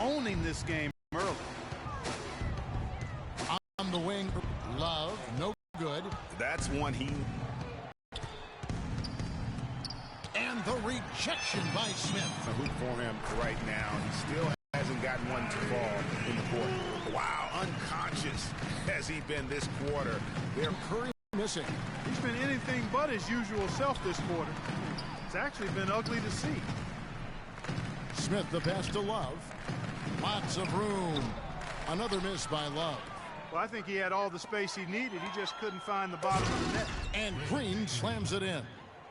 owning this game early. On the wing, Love, no good. That's one he... And the rejection by Smith. A hoop for him right now. He still hasn't gotten one to fall in the court. Wow, unconscious has he been this quarter. They're Curry missing. He's been anything but his usual self this quarter. It's actually been ugly to see. Smith the pass to Love. Lots of room. Another miss by Love. Well, I think he had all the space he needed. He just couldn't find the bottom of the net. And Green slams it in.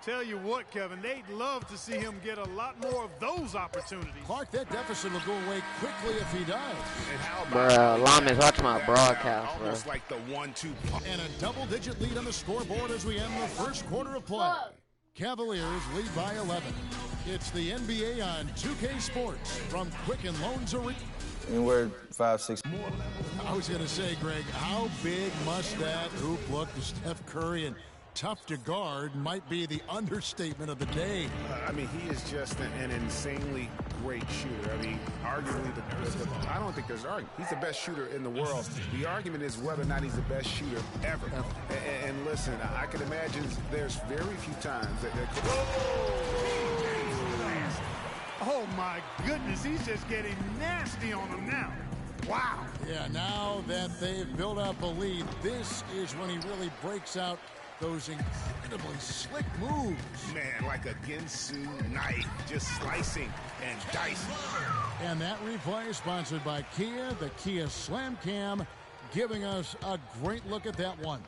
Tell you what, Kevin, they'd love to see him get a lot more of those opportunities. Clark, that deficit will go away quickly if he does. Bruh, Lamas, watch my broadcast, bro. Almost like the 1-2 pump. And a double-digit lead on the scoreboard as we end the first quarter of play. Cavaliers lead by 11. It's the NBA on 2K Sports from Quicken Loans Arena. Anywhere 5, 6 more. I was going to say, Greg, how big must that hoop look to Steph Curry? And tough to guard might be the understatement of the day. I mean, he is just an insanely great shooter. I mean, arguably, I don't think there's an argument. He's the best shooter in the world. The argument is whether or not he's the best shooter ever. And listen, I can imagine there's very few times that Oh, my goodness, he's just getting nasty on him now. Wow. Yeah, now that they've built up a lead, this is when he really breaks out those incredibly slick moves. Man, like a Ginsu knife, just slicing and dicing. And that replay is sponsored by Kia, the Kia Slam Cam, giving us a great look at that one.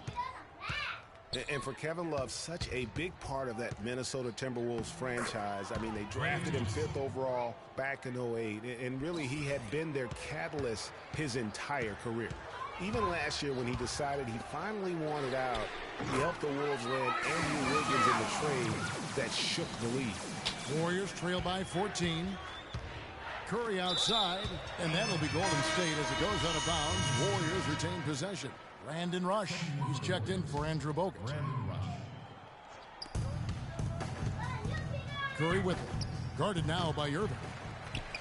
And for Kevin Love, such a big part of that Minnesota Timberwolves franchise. I mean, they drafted him 5th overall back in 08, and really he had been their catalyst his entire career. Even last year when he decided he finally wanted out, he helped the Wolves land Andrew Wiggins in the trade that shook the league. Warriors trail by 14. Curry outside, and that'll be Golden State as it goes out of bounds. Warriors retain possession. Brandon Rush, he's checked in for Andrew Bogut. Curry with it, guarded now by Irving.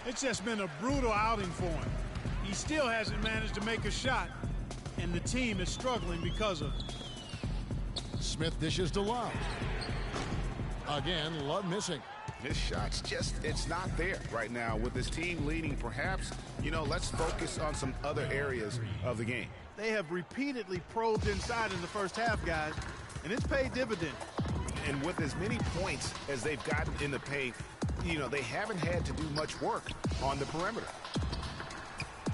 It's just been a brutal outing for him. He still hasn't managed to make a shot, and the team is struggling because of it. Smith dishes to Love. Again, Love missing. His shot's just, it's not there right now. With his team leading, perhaps, let's focus on some other areas of the game. They have repeatedly probed inside in the first half, guys, and it's paid dividends. And with as many points as they've gotten in the paint, they haven't had to do much work on the perimeter.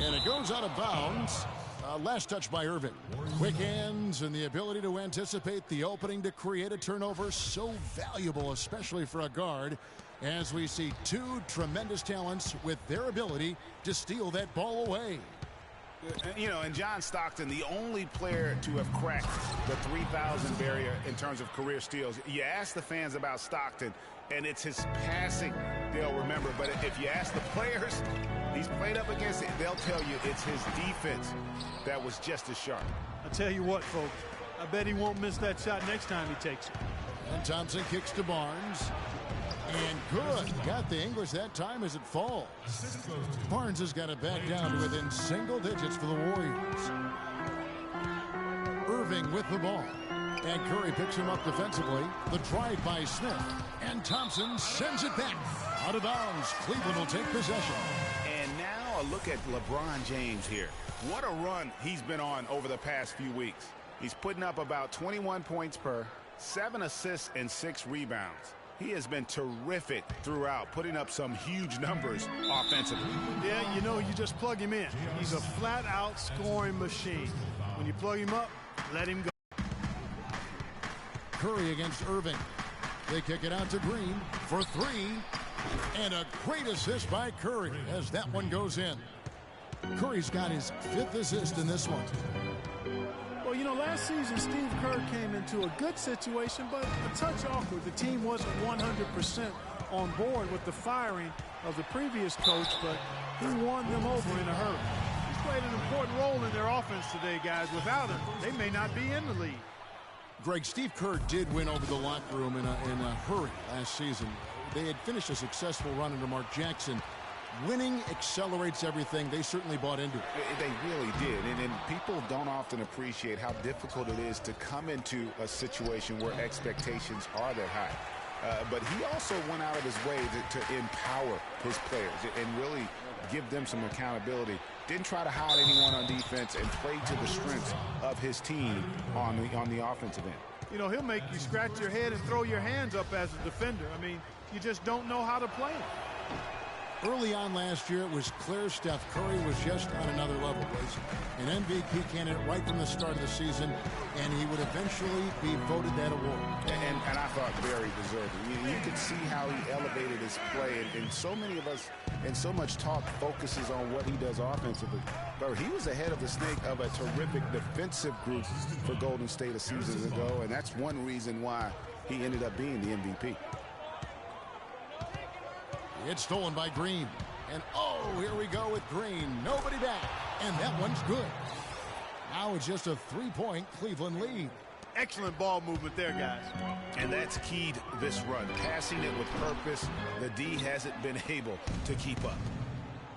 And it goes out of bounds. Last touch by Irving. Quick hands and the ability to anticipate the opening to create a turnover. So valuable, especially for a guard, as we see two tremendous talents with their ability to steal that ball away. And John Stockton, the only player to have cracked the 3,000 barrier in terms of career steals. You ask the fans about Stockton, and it's his passing they'll remember. But if you ask the players he's played up against, they'll tell you it's his defense that was just as sharp. I tell you what, folks, I bet he won't miss that shot next time he takes it. And Thompson kicks to Barnes. And good. Got the English that time as it falls. Barnes has got it back down to within single digits for the Warriors. Irving with the ball. And Curry picks him up defensively. The drive by Smith. And Thompson sends it back. Out of bounds. Cleveland will take possession. And now a look at LeBron James here. What a run he's been on over the past few weeks. He's putting up about 21 points per, 7 assists, and 6 rebounds. He has been terrific throughout, putting up some huge numbers offensively. Yeah, you just plug him in. He's a flat-out scoring machine. When you plug him up, let him go. Curry against Irving. They kick it out to Green for 3. And a great assist by Curry as that one goes in. Curry's got his 5th assist in this one. Well, last season, Steve Kerr came into a good situation, but a touch awkward. The team wasn't 100% on board with the firing of the previous coach, but he won them over in a hurry. He's played an important role in their offense today, guys. Without him, they may not be in the lead. Greg, Steve Kerr did win over the locker room in a hurry last season. They had finished a successful run under Mark Jackson Winning accelerates everything. They certainly bought into it. They really did. And people don't often appreciate how difficult it is to come into a situation where expectations are that high. But he also went out of his way to empower his players and really give them some accountability. Didn't try to hide anyone on defense and played to the strengths of his team on the offensive end. You know, he'll make you scratch your head and throw your hands up as a defender. I mean, you just don't know how to play him. Early on last year, it was clear Steph Curry was just on another level. Was an MVP candidate right from the start of the season, and he would eventually be voted that award. And I thought very deserving. You could see how he elevated his play, and so many of us, and so much talk focuses on what he does offensively. But he was ahead of the snake of a terrific defensive group for Golden State a season ago, and that's one reason why he ended up being the MVP. It's stolen by Green. And, oh, here we go with Green. Nobody back. And that one's good. Now it's just a three-point Cleveland lead. Excellent ball movement there, guys. And that's keyed this run. Passing it with purpose. The D hasn't been able to keep up.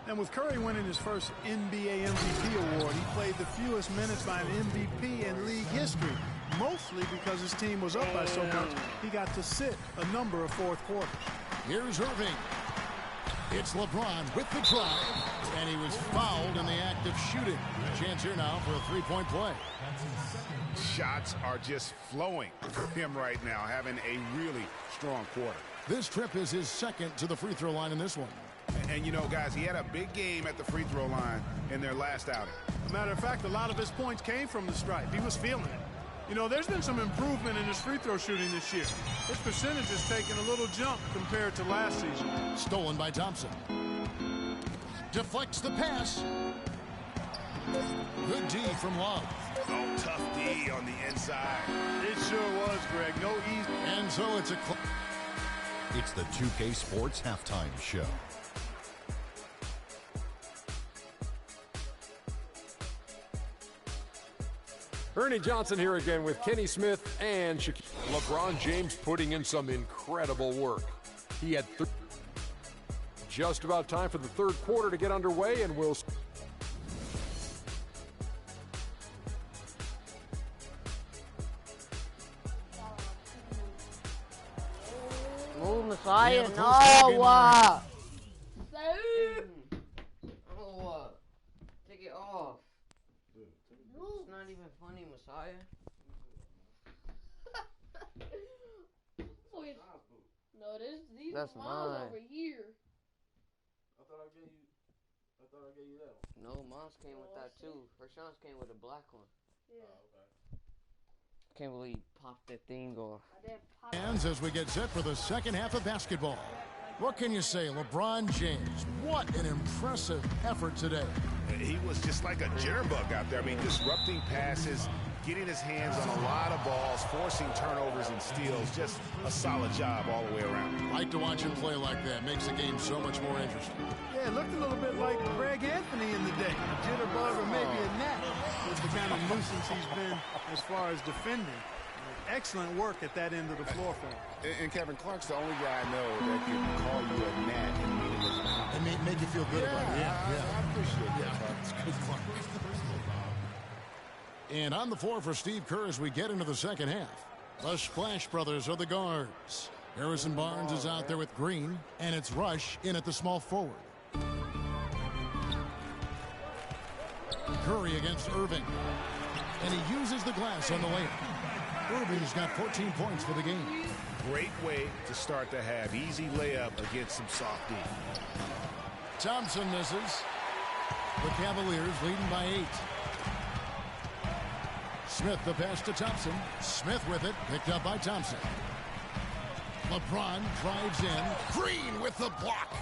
And with Curry winning his first NBA MVP award, he played the fewest minutes by an MVP in league history, mostly because his team was up by so much he got to sit a number of fourth quarters. Here's Irving. It's LeBron with the drive, and he was fouled in the act of shooting. A chance here now for a three-point play. Shots are just flowing for him right now, having a really strong quarter. This trip is his second to the free throw line in this one. And you know, guys, he had a big game at the free throw line in their last outing. As a matter of fact, a lot of his points came from the stripe. He was feeling it. You know, there's been some improvement in his free throw shooting this year. His percentage has taken a little jump compared to last season. Stolen by Thompson. Deflects the pass. Good D from Love. Oh, tough D on the inside. It sure was, Greg. No easy. And so it's It's the 2K Sports Halftime Show. Ernie Johnson here again with Kenny Smith and Shaquille. LeBron James putting in some incredible work. He had just about time for the third quarter to get underway, and we'll... Move, Messiah. Yeah, No. Take it off. It's not even funny, Messiah. No, these That's are mine. over here. I thought I gave you that one. No, Mom's came with that too. Rashawn's came with a black one. Yeah. Can't believe he popped that thing off. hands as we get set for the second half of basketball. What can you say, LeBron James? What an impressive effort today. He was just like a jitterbug out there. I mean, disrupting passes, getting his hands on a lot of balls, forcing turnovers and steals. Just a solid job all the way around. Like to watch him play like that. Makes the game so much more interesting. Yeah, it looked a little bit like Greg Anthony in the day. A jitterbug or maybe a gnat with the kind of nuisance he's been as far as defending. Excellent work at that end of the floor for him. And Kevin Clark's the only guy I know that can call you a gnat and mean it as a compliment. And make you feel good about it. I appreciate that. It's good fun. And on the floor for Steve Kerr as we get into the second half. The Splash Brothers are the guards. Harrison Barnes is out there with Green, and it's Rush in at the small forward. Curry against Irving. And he uses the glass on the layup. Irving's got 14 points for the game. Great way to start the half. Easy layup against some soft D. Thompson misses. The Cavaliers leading by 8. Smith the pass to Thompson. Smith with it, picked up by Thompson. LeBron drives in. Green with the block.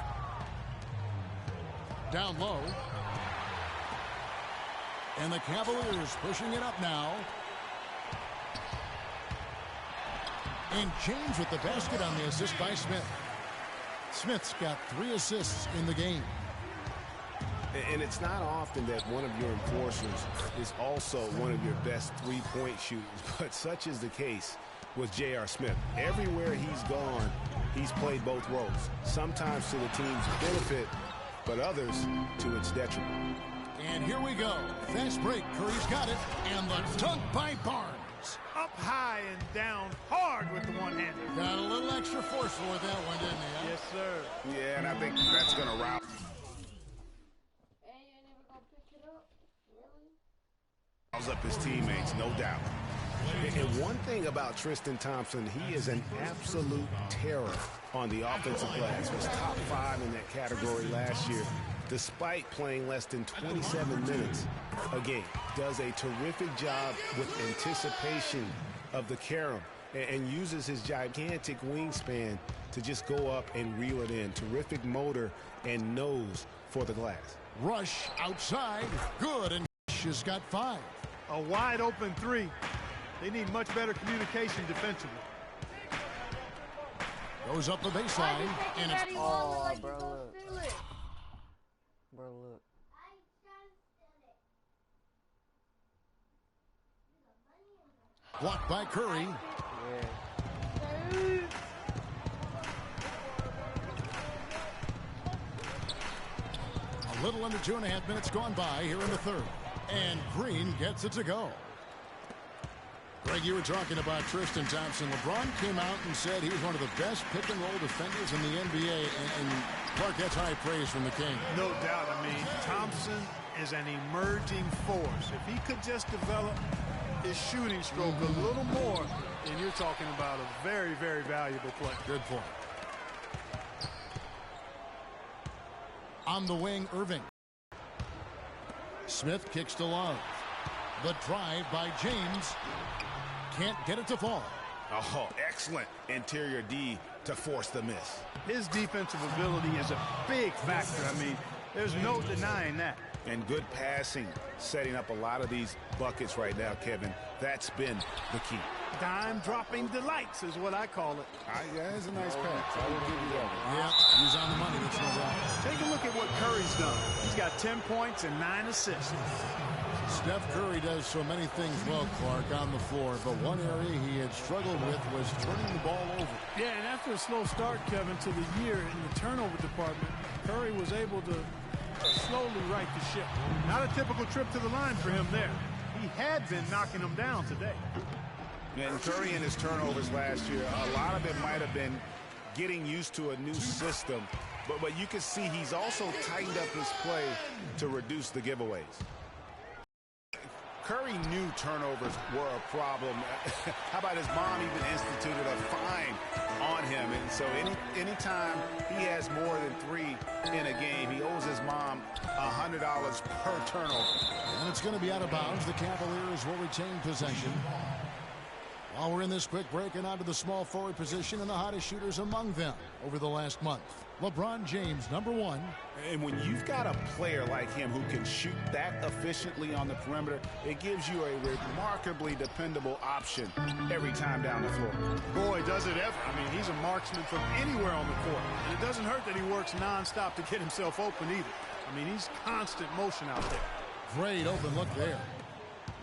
Down low. And the Cavaliers pushing it up now. And James with the basket on the assist by Smith. Smith's got 3 assists in the game. And it's not often that one of your enforcers is also one of your best three-point shooters, but such is the case with J.R. Smith. Everywhere he's gone, he's played both roles, sometimes to the team's benefit, but others to its detriment. And here we go. Fast break. Curry's got it. And the dunk by Barnes. Up high and down hard with the one-hander. Got a little extra forceful with that one, didn't he? Huh? Yes, sir. Yeah, and I think that's going to route. And you're never gonna pick it up? Really? Rouse up his teammates, no doubt. And one thing about Tristan Thompson, he is an absolute terror on the offensive glass. Was top 5 in that category last year, despite playing less than 27 minutes a game. Does a terrific job with anticipation of the carom and uses his gigantic wingspan to just go up and reel it in. Terrific motor and nose for the glass. Rush outside. Good. And Rush has got 5. A wide open 3. They need much better communication defensively. Goes up the baseline. And it's Oh, bro, look. Bro, look. blocked by Curry. Yeah. A little under 2.5 minutes gone by here in the third. And Green gets it to go. Greg, you were talking about Tristan Thompson. LeBron came out and said he was one of the best pick-and-roll defenders in the NBA. And Clark, that's high praise from the King. No doubt. I mean, Thompson is an emerging force. If he could just develop his shooting stroke a little more, then you're talking about a very, very valuable player. Good point. On the wing, Irving. Smith kicks to Love. The drive by James. Can't get it to fall. Oh, excellent interior D to force the miss. His defensive ability is a big factor. I mean, there's no denying that. And good passing, setting up a lot of these buckets right now, Kevin. That's been the key. Dime-dropping delights is what I call it. Yeah, that's a nice pass. I will give you that. Yeah, he's on the money. That's no doubt. Take a look at what Curry's done. He's got 10 points and 9 assists. Steph Curry does so many things well, Clark, on the floor, but one area he had struggled with was turning the ball over. Yeah, and after a slow start, Kevin, to the year in the turnover department, Curry was able to slowly right the ship. Not a typical trip to the line for him there. He had been knocking them down today. And Curry in his turnovers last year, a lot of it might have been getting used to a new system, but you can see he's also tightened up his play to reduce the giveaways. Curry knew turnovers were a problem. How about his mom even instituted a fine on him? And so anytime he has more than 3 in a game, he owes his mom $100 per turnover. And it's going to be out of bounds. The Cavaliers will retain possession. While we're in this quick break and onto the small forward position and the hottest shooters among them over the last month. LeBron James, #1. And when you've got a player like him who can shoot that efficiently on the perimeter, it gives you a remarkably dependable option every time down the floor. Boy, does it ever. I mean, he's a marksman from anywhere on the court. And it doesn't hurt that he works nonstop to get himself open either. I mean, he's constant motion out there. Great open look there.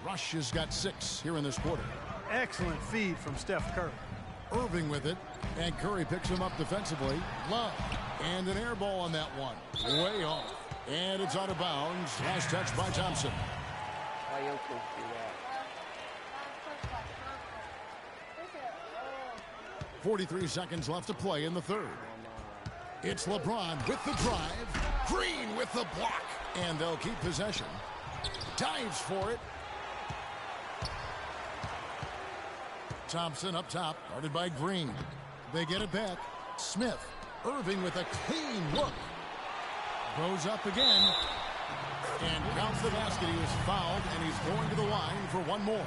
Rush has got 6 here in this quarter. Excellent feed from Steph Curry. Irving with it, and Curry picks him up defensively. Love, and an air ball on that one. Way off. And it's out of bounds. Last touch by Thompson. Why you could do that? 43 seconds left to play in the third. It's LeBron with the drive. Green with the block. And they'll keep possession. Dives for it. Thompson up top, guarded by Green. They get it back. Smith. Irving with a clean look. Goes up again. And counts the basket. He was fouled, and he's going to the line for one more.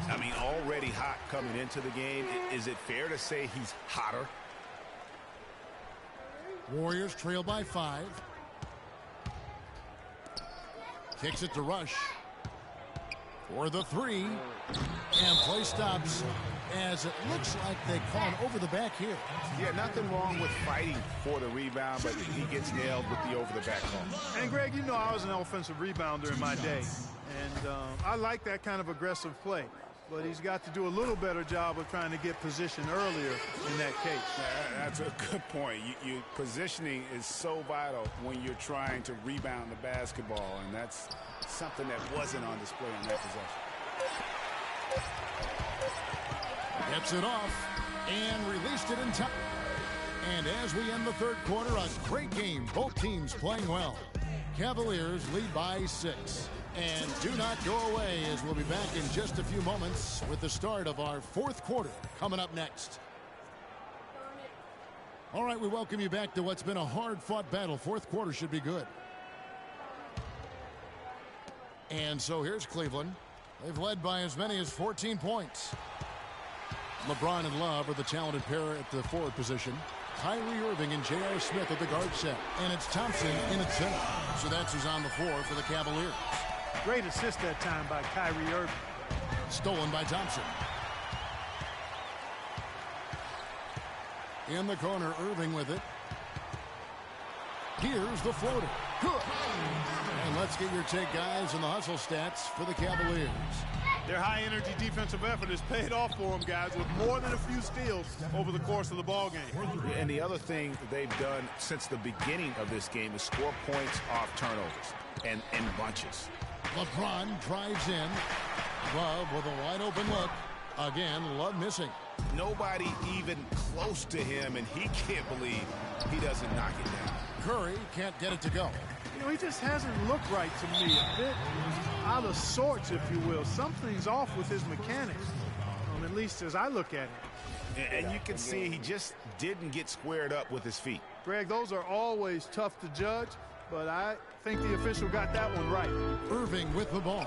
I mean, already hot coming into the game. Is it fair to say he's hotter? Warriors trail by 5. Kicks it to Rush. For the 3. And play stops as it looks like they call him over the back here. Yeah, nothing wrong with fighting for the rebound, but he gets nailed with the over-the-back call. And, Greg, you know I was an offensive rebounder in my day. And I like that kind of aggressive play. but he's got to do a little better job of trying to get position earlier in that case. That's a good point. Positioning is so vital when you're trying to rebound the basketball, and that's something that wasn't on display on that possession. Gets it off and released it in time. And as we end the third quarter, a great game. Both teams playing well. Cavaliers lead by 6. And do not go away, as we'll be back in just a few moments with the start of our fourth quarter coming up next. All right, we welcome you back to what's been a hard-fought battle. Fourth quarter should be good. And so here's Cleveland. They've led by as many as 14 points. LeBron and Love are the talented pair at the forward position. Kyrie Irving and J.R. Smith at the guard set. And it's Thompson in at center. So that's who's on the floor for the Cavaliers. Great assist that time by Kyrie Irving. Stolen by Thompson. In the corner, Irving with it. Here's the floater. Good. And let's get your take, guys, on the hustle stats for the Cavaliers. Their high-energy defensive effort has paid off for them, guys, with more than a few steals over the course of the ball game. And the other thing they've done since the beginning of this game is score points off turnovers and in bunches. LeBron drives in. Love with a wide-open look. Again, Love missing. Nobody even close to him, and he can't believe he doesn't knock it down. Curry can't get it to go. You know, he just hasn't looked right to me. A bit out of sorts, if you will. Something's off with his mechanics, at least as I look at it. And you can see he just didn't get squared up with his feet. Greg, those are always tough to judge, but I think the official got that one right. Irving with the ball.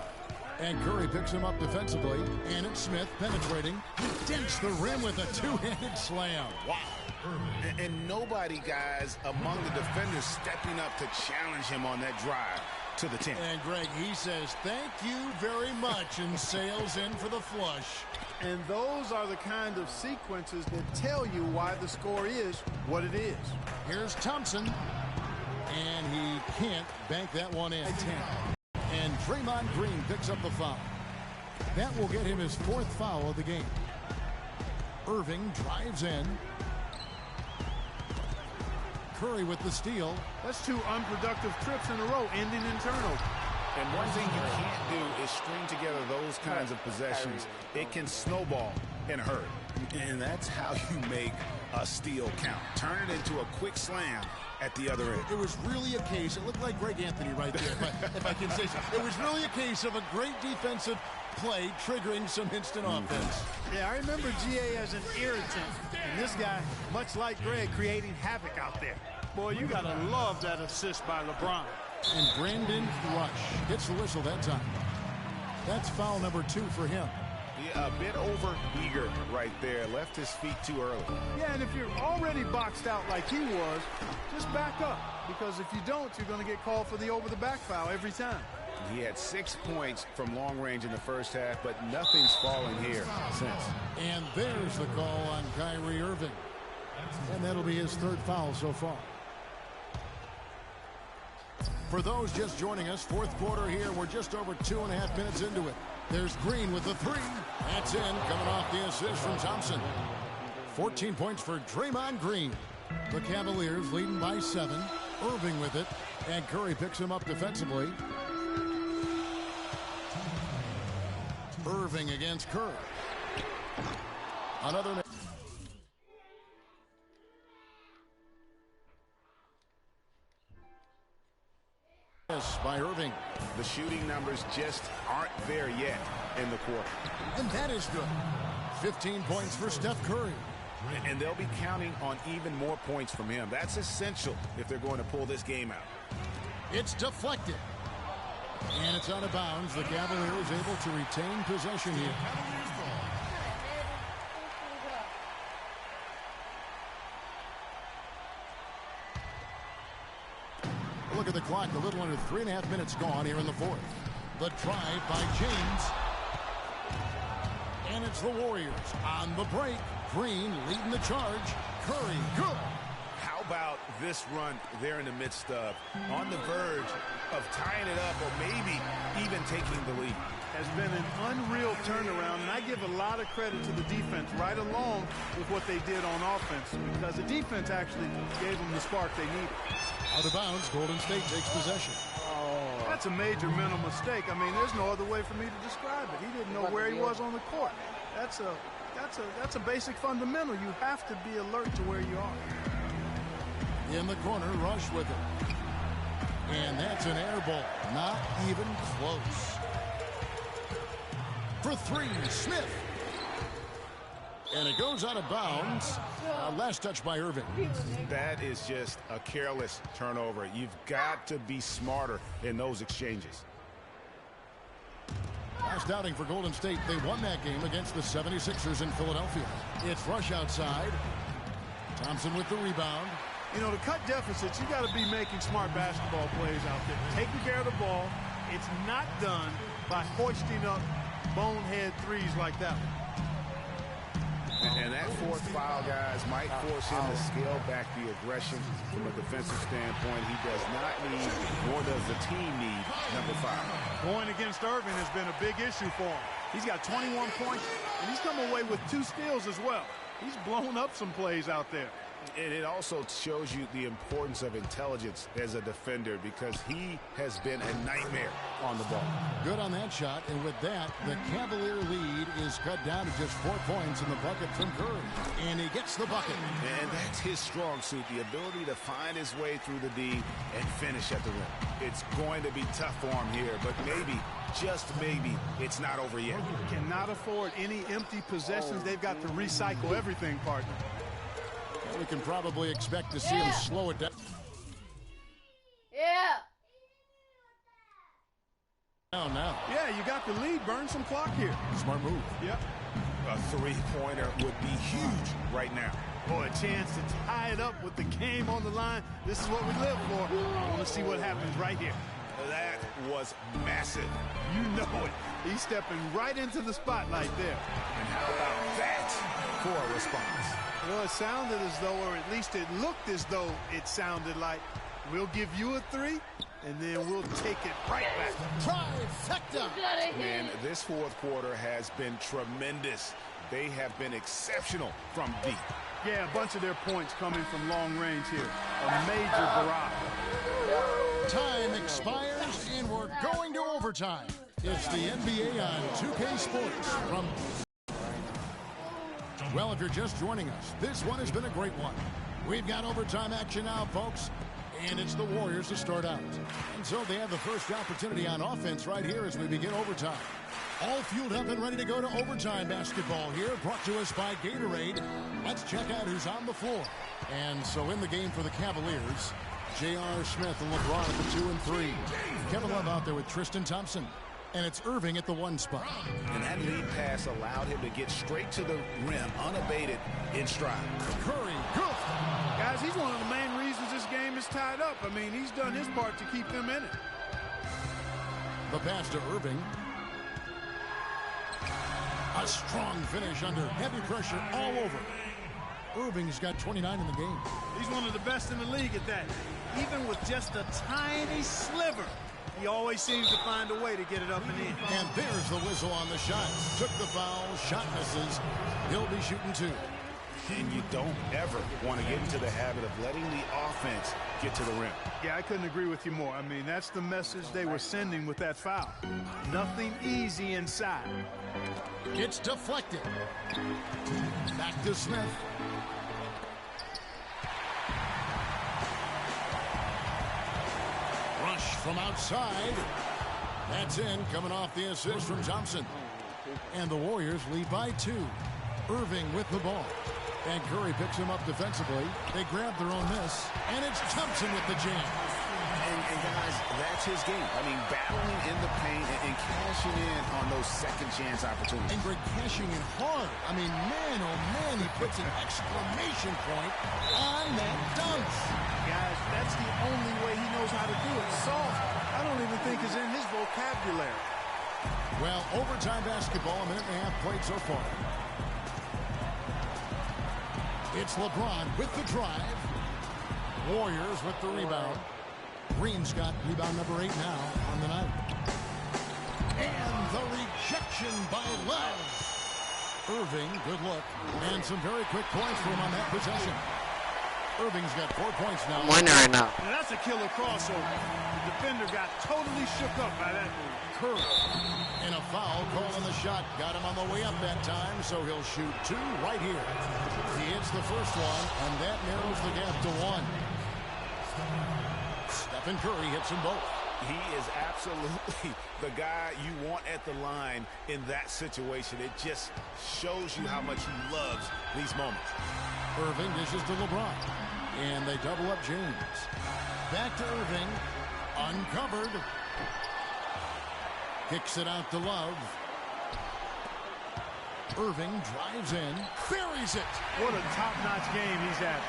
And Curry picks him up defensively. And it's Smith penetrating. He dents the rim with a two-handed slam. Wow. And nobody, guys, among the defenders stepping up to challenge him on that drive to the 10. And Greg, he says, thank you very much, and sails in for the flush. And those are the kind of sequences that tell you why the score is what it is. Here's Thompson. And he can't bank that one in. 10. And Draymond Green picks up the foul. That will get him his fourth foul of the game. Irving drives in. Curry with the steal. That's 2 unproductive trips in a row, ending in turnover. And one thing you can't do is string together those kinds of possessions. It can snowball in a hurry. And that's how you make a steal count. Turn it into a quick slam at the other end. It was really a case, it looked like Greg Anthony right there, if I can say so. It was really a case of a great defensive play triggering some instant offense. Yeah, I remember GA as an irritant. And this guy, much like Greg, creating havoc out there. Boy, you got to love that assist by LeBron. And Brandon Rush gets the whistle that time. That's foul number 2 for him. Yeah, a bit over-eager right there. Left his feet too early. Yeah, and if you're already boxed out like he was, just back up. Because if you don't, you're going to get called for the over-the-back foul every time. He had 6 points from long range in the first half, but nothing's fallen here since. And there's the call on Kyrie Irving. And that'll be his 3rd foul so far. For those just joining us, fourth quarter here. We're just over 2.5 minutes into it. There's Green with the 3. That's in, coming off the assist from Thompson. 14 points for Draymond Green. The Cavaliers leading by 7. Irving with it. And Curry picks him up defensively. Irving against Curry. Another. By Irving. The shooting numbers just aren't there yet in the quarter. And that is good. 15 points for Steph Curry. And they'll be counting on even more points from him. That's essential if they're going to pull this game out. It's deflected. And it's out of bounds. The Cavaliers able to retain possession here. Look at the clock. A little under 3.5 minutes gone here in the fourth. The drive by James. And it's the Warriors on the break. Green leading the charge. Curry, good. How about this run they're in the midst of? On the verge of tying it up or maybe even taking the lead. has been an unreal turnaround, and I give a lot of credit to the defense right along with what they did on offense, because the defense actually gave them the spark they needed. Out of bounds, Golden State takes possession. That's a major mental mistake. I mean, there's no other way for me to describe it. He didn't know where he was on the court. That's a basic fundamental. You have to be alert to where you are. In the corner, Rush with it. And that's an air ball. Not even close. For three, Smith. And it goes out of bounds. Last touch by Irving. That is just a careless turnover. You've got to be smarter in those exchanges. Last outing for Golden State. They won that game against the 76ers in Philadelphia. It's Rush outside. Thompson with the rebound. You know, to cut deficits, you got to be making smart basketball plays out there. Taking care of the ball. It's not done by hoisting up bonehead threes like that one. And that fourth foul, guys, might force him to scale back the aggression from a defensive standpoint. He does not need, nor does the team need, number 5. Going against Irving has been a big issue for him. He's got 21 points, and he's come away with 2 steals as well. He's blown up some plays out there. And it also shows you the importance of intelligence as a defender, because he has been a nightmare on the ball. Good on that shot, and with that, the Cavalier lead is cut down to just 4 points in the bucket from Curry. And he gets the bucket. And that's his strong suit, the ability to find his way through the D and finish at the rim. It's going to be tough for him here, but maybe, just maybe, it's not over yet. Cannot afford any empty possessions. They've got to recycle everything, partner. We can probably expect to see him slow it down. Yeah. Now. Yeah, you got the lead. Burn some clock here. Smart move. Yep. A three-pointer would be huge right now. Boy, a chance to tie it up with the game on the line. This is what we live for. I want to see what happens right here. That was massive. You know it. He's stepping right into the spotlight there. And how about that for a response? Well, it sounded as though, or at least it looked as though it sounded like, we'll give you a 3, and then we'll take it right back. Trifecta. Man, this fourth quarter has been tremendous. They have been exceptional from deep. Yeah, a bunch of their points coming from long range here. A major barrage. Time expires, and we're going to overtime. It's the NBA on 2K Sports from... Well, if you're just joining us, this one has been a great one. We've got overtime action now, folks, and it's the Warriors to start out. And so they have the first opportunity on offense right here as we begin overtime. All fueled up and ready to go to overtime basketball here, brought to us by Gatorade. Let's check out who's on the floor. And so in the game for the Cavaliers, J.R. Smith and LeBron at the 2 and 3. Kevin Love out there with Tristan Thompson. And it's Irving at the 1 spot. And that lead pass allowed him to get straight to the rim, unabated, in stride. Curry, good. Guys, he's one of the main reasons this game is tied up. I mean, he's done his part to keep them in it. The pass to Irving. A strong finish under heavy pressure all over. Irving's got 29 in the game. He's one of the best in the league at that. Even with just a tiny sliver, he always seems to find a way to get it up and in. And there's the whistle on the shot. Took the foul, shot misses. He'll be shooting 2. And you don't ever want to get into the habit of letting the offense get to the rim. Yeah, I couldn't agree with you more. I mean, that's the message they were sending with that foul. Nothing easy inside. It's deflected. Back to Smith. Rush from outside. That's in, coming off the assist from Thompson. And the Warriors lead by 2. Irving with the ball. And Curry picks him up defensively. They grab their own miss. And it's Thompson with the jam. And guys, that's his game. I mean, battling in the paint and cashing in on those second chance opportunities. And Greg cashing in hard. I mean, man, oh man, he puts an exclamation point on that dunk. Guys, that's the only way he knows how to do it. Soft, I don't even think is in his vocabulary. Well, overtime basketball, a minute and a half played so far. It's LeBron with the drive. Warriors with the rebound. Green's got rebound number 8 now on the night. And The rejection by Love. Irving, good look. And some very quick points for him on that possession. Irving's got 4 points now. I'm winning right now. And that's a killer crossover. The defender got totally shook up by that move. Curry. And a foul call on the shot. Got him on the way up that time, so he'll shoot 2 right here. He hits the first one, and that narrows the gap to 1. Stephen Curry hits them both. He is absolutely the guy you want at the line in that situation. It just shows you how much he loves these moments. Irving dishes to LeBron. And they double up James. Back to Irving. Uncovered. Kicks it out to Love. Irving drives in. Buries it. What a top-notch game he's having.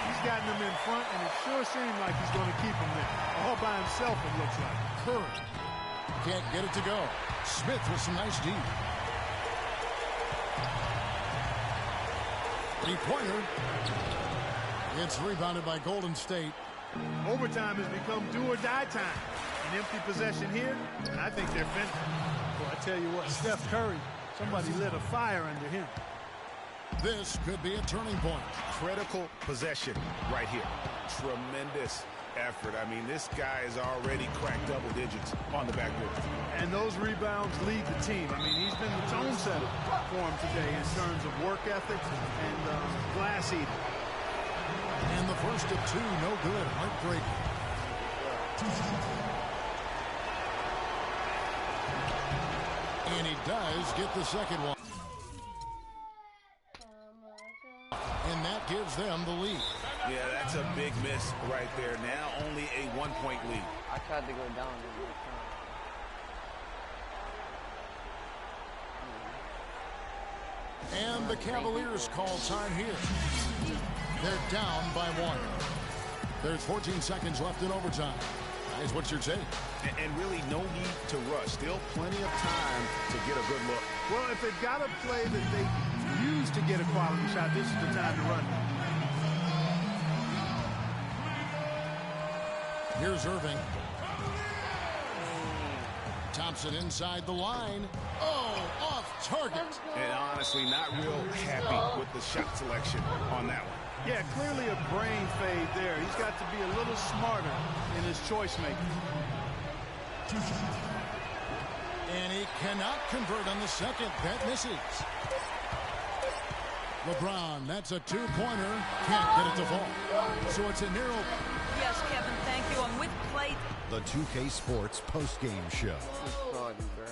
He's gotten them in front, and it sure seems like he's going to keep them there. All by himself, it looks like. Curry can't get it to go. Smith with some nice D. Three-pointer. It's rebounded by Golden State. Overtime has become do-or-die time. An empty possession here, and I think they're finished. Well, I tell you what, Steph Curry, somebody lit a fire under him. This could be a turning point. Critical possession right here. Tremendous effort. I mean, this guy has already cracked double digits on the backboard. And those rebounds lead the team. I mean, he's been the tone setter for him today in terms of work ethic and glass eating. And the first of 2, no good. Heartbreaking. And he does get the second one. And that gives them the lead. Yeah, that's a big miss right there. Now only a 1-point lead. I tried to go down. And the Cavaliers call time here. They're down by 1. There's 14 seconds left in overtime. Guys, what's your take? And really no need to rush. Still plenty of time to get a good look. Well, if they've got a play that they use to get a quality shot, this is the time to run. Here's Irving. Thompson inside the line. Oh, off target. And honestly, not real happy with the shot selection on that one. Yeah, clearly a brain fade there. He's got to be a little smarter in his choice making. And he cannot convert on the second. That misses. LeBron, that's a 2-pointer. Can't get it to fall. So it's a narrow. Yes, Kevin, thank you. I'm with Clay. The 2K Sports postgame show. Sorry, bro.